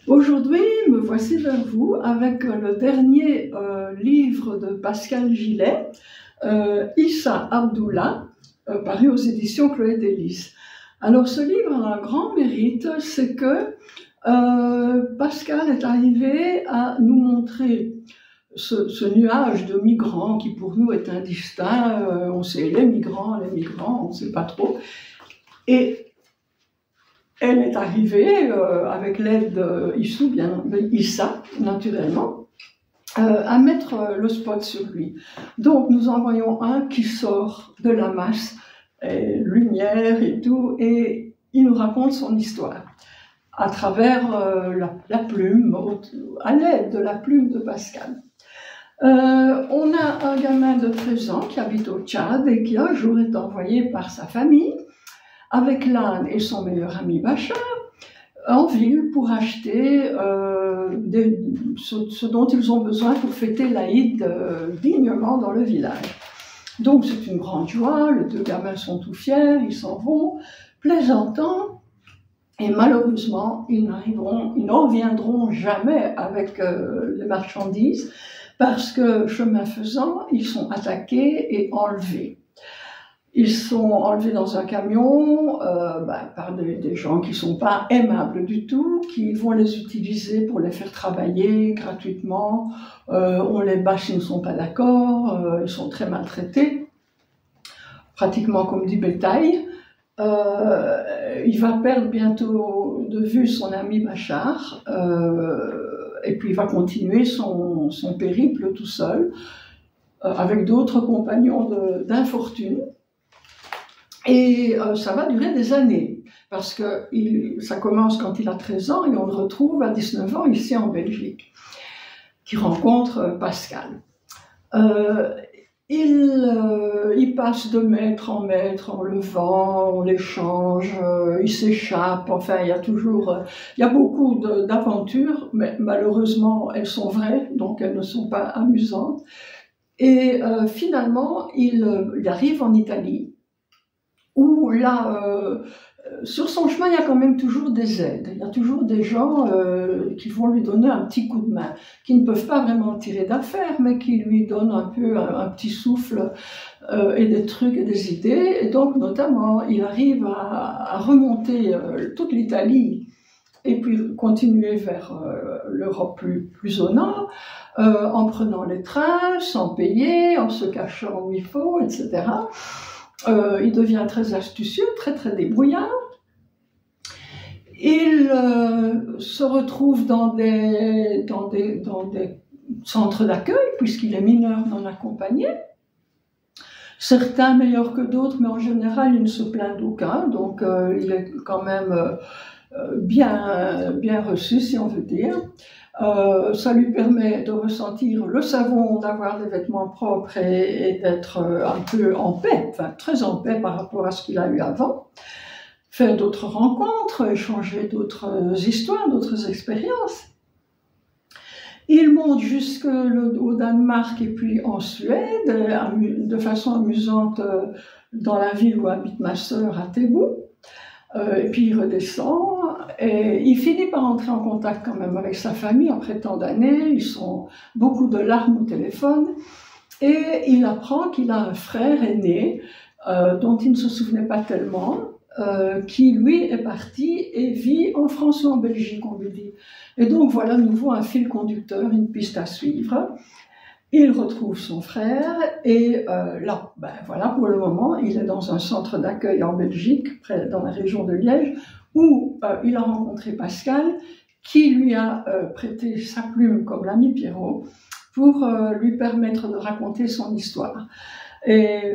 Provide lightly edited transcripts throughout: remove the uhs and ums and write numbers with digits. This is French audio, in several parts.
Aujourd'hui, me voici vers vous avec le dernier livre de Pascal Gillet, Issa Abdullah, paru aux éditions Chloé Delis. Alors ce livre a un grand mérite, c'est que Pascal est arrivé à nous montrer ce nuage de migrants qui pour nous est indistinct, on sait les migrants, on ne sait pas trop. Et elle est arrivée, avec l'aide d'Issa, naturellement, à mettre le spot sur lui. Donc nous en voyons un qui sort de la masse, lumière et tout, et il nous raconte son histoire à travers la plume, à l'aide de la plume de Pascal. On a un gamin de 13 ans qui habite au Tchad et qui un jour est envoyé par sa famille avec l'âne et son meilleur ami Bachar en ville pour acheter ce dont ils ont besoin pour fêter l'Aïd dignement dans le village. Donc c'est une grande joie, les deux gamins sont tout fiers, ils s'en vont, plaisantant, et malheureusement ils n'en reviendront jamais avec les marchandises parce que chemin faisant, ils sont attaqués et enlevés. Ils sont enlevés dans un camion par des gens qui ne sont pas aimables du tout, qui vont les utiliser pour les faire travailler gratuitement. On les bat s'ils ne sont pas d'accord, ils sont très maltraités, pratiquement comme du bétail. Il va perdre bientôt de vue son ami Bachar, et puis il va continuer son périple tout seul, avec d'autres compagnons d'infortune. Et ça va durer des années, parce que ça commence quand il a 13 ans et on le retrouve à 19 ans ici en Belgique, qui rencontre Pascal. Il passe de maître en maître, on le vend, on l'échange, il s'échappe, enfin il y a beaucoup d'aventures, mais malheureusement elles sont vraies, donc elles ne sont pas amusantes. Et finalement il arrive en Italie, où là, sur son chemin, il y a quand même toujours des aides. Il y a toujours des gens qui vont lui donner un petit coup de main, qui ne peuvent pas vraiment le tirer d'affaire, mais qui lui donnent un peu un petit souffle et des trucs et des idées. Et donc, notamment, il arrive à remonter toute l'Italie et puis continuer vers l'Europe plus au nord, en prenant les trains, sans payer, en se cachant où il faut, etc. Il devient très astucieux, très très débrouillard. Il se retrouve dans des centres d'accueil, puisqu'il est mineur non accompagné. Certains meilleurs que d'autres, mais en général, il ne se plaint d'aucun. Donc, il est quand même bien reçu, si on veut dire. Ça lui permet de ressentir le savon, d'avoir des vêtements propres et d'être un peu en paix, enfin très en paix par rapport à ce qu'il a eu avant. Faire d'autres rencontres, échanger d'autres histoires, d'autres expériences. Il monte jusqu'au Danemark et puis en Suède, de façon amusante dans la ville où habite ma sœur à Tébou. Et puis il redescend et il finit par entrer en contact quand même avec sa famille après tant d'années. Ils sont beaucoup de larmes au téléphone et il apprend qu'il a un frère aîné dont il ne se souvenait pas tellement, qui lui est parti et vit en France ou en Belgique, on lui dit. Et donc voilà de nouveau un fil conducteur, une piste à suivre. Il retrouve son frère et là, voilà, pour le moment, il est dans un centre d'accueil en Belgique, dans la région de Liège, où il a rencontré Pascal, qui lui a prêté sa plume comme l'ami Pierrot pour lui permettre de raconter son histoire. Et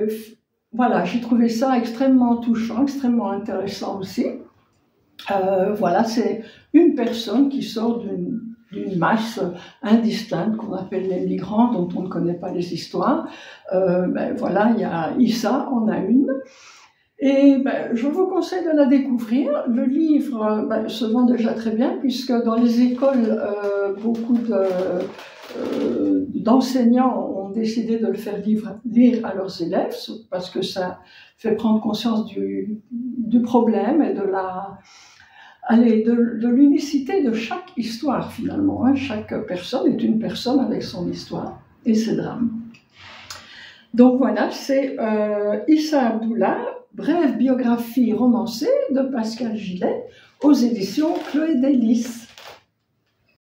voilà, j'ai trouvé ça extrêmement touchant, extrêmement intéressant aussi. Voilà, c'est une personne qui sort d'une masse indistincte qu'on appelle les migrants, dont on ne connaît pas les histoires. Voilà, il y a Issa, en a une. Et je vous conseille de la découvrir. Le livre se vend déjà très bien, puisque dans les écoles, beaucoup d'enseignants ont décidé de le faire lire à leurs élèves, parce que ça fait prendre conscience du problème et de allez, de l'unicité de chaque histoire finalement. Hein. Chaque personne est une personne avec son histoire et ses drames. Donc voilà, c'est Issa Abdullah, brève biographie romancée de Pascal Gillet aux éditions Chloé Délices.